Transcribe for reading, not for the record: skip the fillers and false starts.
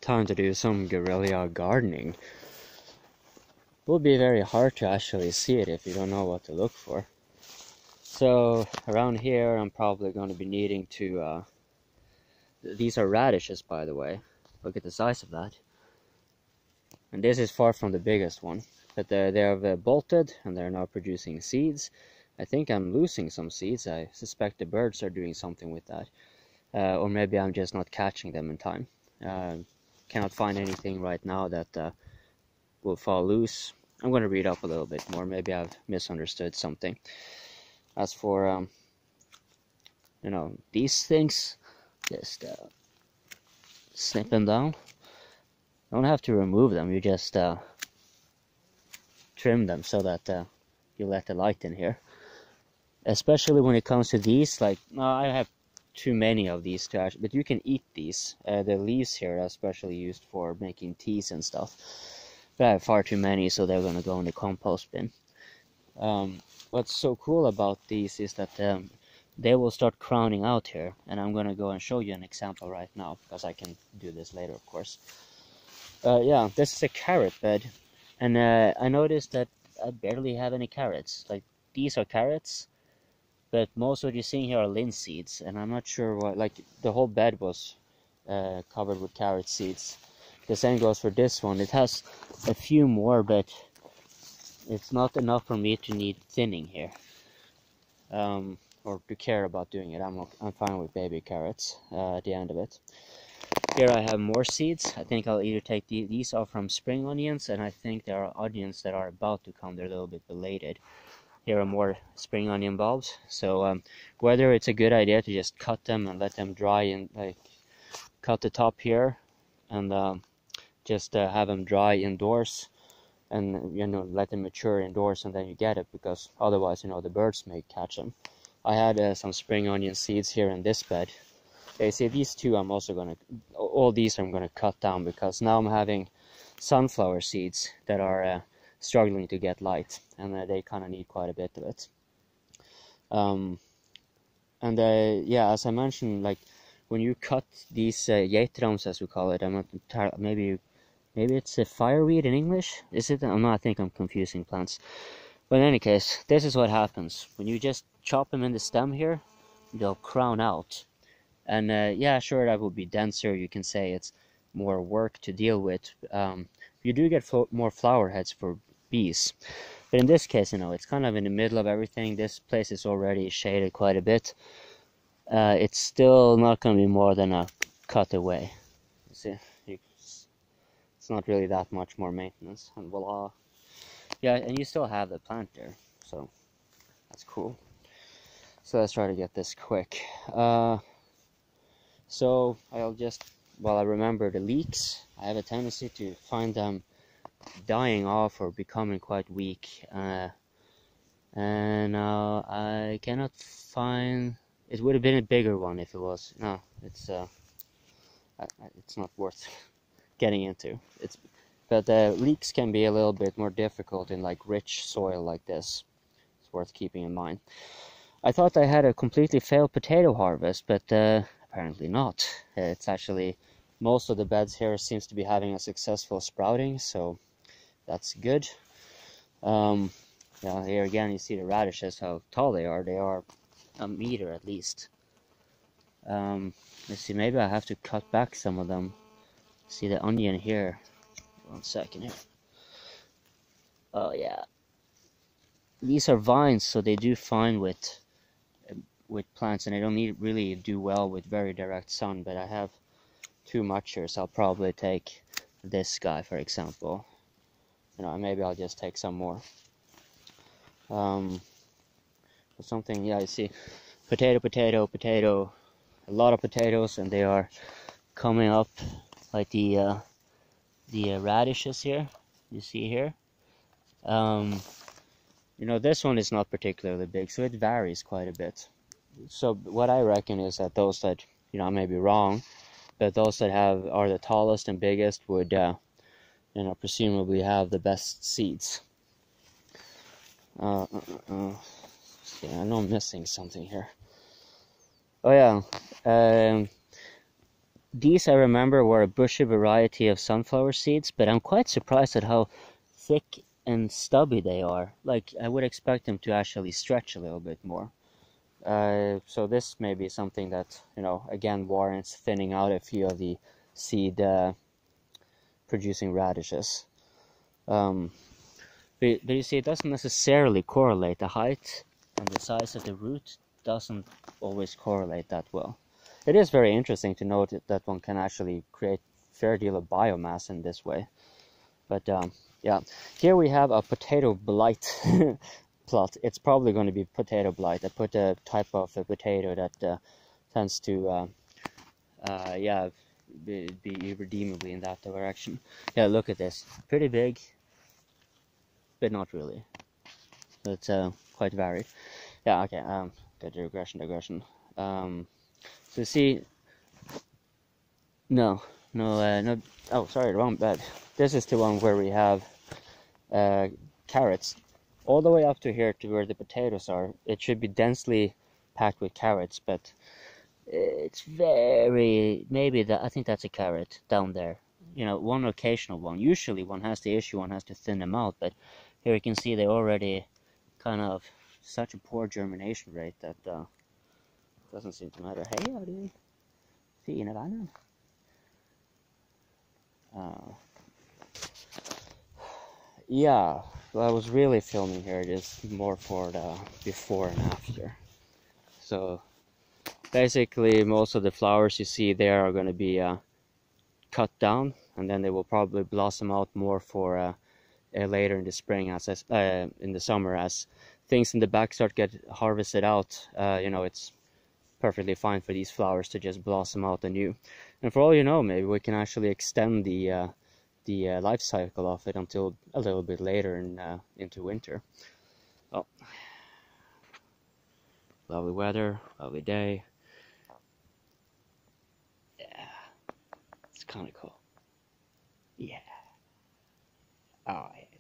time to do some guerrilla gardening. It will be very hard to actually see it if you don't know what to look for. So around here I'm probably going to be needing to, these are radishes, by the way. Look at the size of that. And this is far from the biggest one. But they have bolted and they're now producing seeds. I think I'm losing some seeds. I suspect the birds are doing something with that. Or maybe I'm just not catching them in time. Cannot find anything right now that will fall loose. I'm going to read up a little bit more. Maybe I've misunderstood something. As for, you know, these things, just snip them down. You don't have to remove them. You just trim them so that you let the light in here. Especially when it comes to these, like, I have too many of these to actually, but you can eat these. The leaves here are especially used for making teas and stuff. But I have far too many, so they're going to go in the compost bin. What's so cool about these is that they will start crowning out here, and I'm going to go and show you an example right now, because I can do this later, of course. Yeah, this is a carrot bed, and I noticed that I barely have any carrots. Like, these are carrots, but most of what you're seeing here are linseeds, and I'm not sure what, like, the whole bed was covered with carrot seeds. The same goes for this one. It has a few more, but it's not enough for me to need thinning here, or to care about doing it. I'm fine with baby carrots at the end of it. Here I have more seeds. I think I'll either take these are from spring onions, and I think there are onions that are about to come. They're a little bit belated. Here are more spring onion bulbs. So whether it's a good idea to just cut them and let them dry, and like cut the top here and just have them dry indoors, and you know, let them mature indoors, and then you get it, because otherwise, you know, the birds may catch them. I had some spring onion seeds here in this bed. Okay, see, these two I'm also gonna, all these I'm gonna cut down, because now I'm having sunflower seeds that are struggling to get light, and they kind of need quite a bit of it. Yeah, as I mentioned, like, when you cut these geittrams, as we call it, I'm not maybe it's a fireweed in English. Is it? I think I'm confusing plants. But in any case, this is what happens when you just chop them in the stem here. They'll crown out, and yeah, sure, that will be denser. You can say it's more work to deal with. You do get more flower heads for bees, but in this case, you know, it's kind of in the middle of everything. This place is already shaded quite a bit. It's still not going to be more than a cut away. You see, it's not really that much more maintenance, and voila. Yeah, and you still have the plant there, so that's cool. So let's try to get this quick. So I'll just, while I remember the leeks, I have a tendency to find them dying off or becoming quite weak, and I cannot find. It would have been a bigger one if it was. No, it's not worth getting into. But leeks can be a little bit more difficult in like rich soil like this. It's worth keeping in mind. I thought I had a completely failed potato harvest, but apparently not. It's actually, most of the beds here seems to be having a successful sprouting, so that's good. Yeah, here again you see the radishes, how tall they are. They are a meter at least. Let's see, maybe I have to cut back some of them. See the onion here. 1 second here. Oh yeah. These are vines, so they do fine with plants, and they don't really do well with very direct sun, but I have too much here, so I'll probably take this guy, for example. You know, maybe I'll just take some more. Something, yeah, you see, potato, potato, potato, a lot of potatoes, and they are coming up like the radishes here, you see here. You know, this one is not particularly big, so it varies quite a bit. So what I reckon is that those that, you know, I may be wrong, but those that are the tallest and biggest would, you know, presumably have the best seeds. Yeah, I know I'm missing something here. Oh yeah, these I remember were a bushy variety of sunflower seeds, but I'm quite surprised at how thick and stubby they are. Like, I would expect them to actually stretch a little bit more. So this may be something that, again, warrants thinning out a few of the seed producing radishes. But you see, it doesn't necessarily correlate. The height and the size of the root doesn't always correlate that well. It is very interesting to note that one can actually create a fair deal of biomass in this way. But yeah, here we have a potato blight plot. It's probably going to be potato blight. I put a type of a potato that tends to, yeah, be irredeemably in that direction. Yeah, look at this. Pretty big, but not really. It's quite varied. Yeah, okay, the digression. So you see, no, oh, sorry, wrong bed. This is the one where we have carrots. All the way up to here to where the potatoes are, it should be densely packed with carrots, but it's very, I think that's a carrot down there. One occasional one. Usually one has to thin them out, but here you can see they already kind of such a poor germination rate that doesn't seem to matter. Hey, har du fina vänner? Yeah, what I was really filming here is more for the before and after. So basically most of the flowers you see there are going to be cut down, and then they will probably blossom out more for later in the spring, in the summer, as things in the back start get harvested out. It's perfectly fine for these flowers to just blossom out anew. And for all you know, maybe we can actually extend the life cycle of it until a little bit later into winter. Oh, lovely weather, lovely day. Yeah, it's kind of cool. Yeah. Oh, yeah.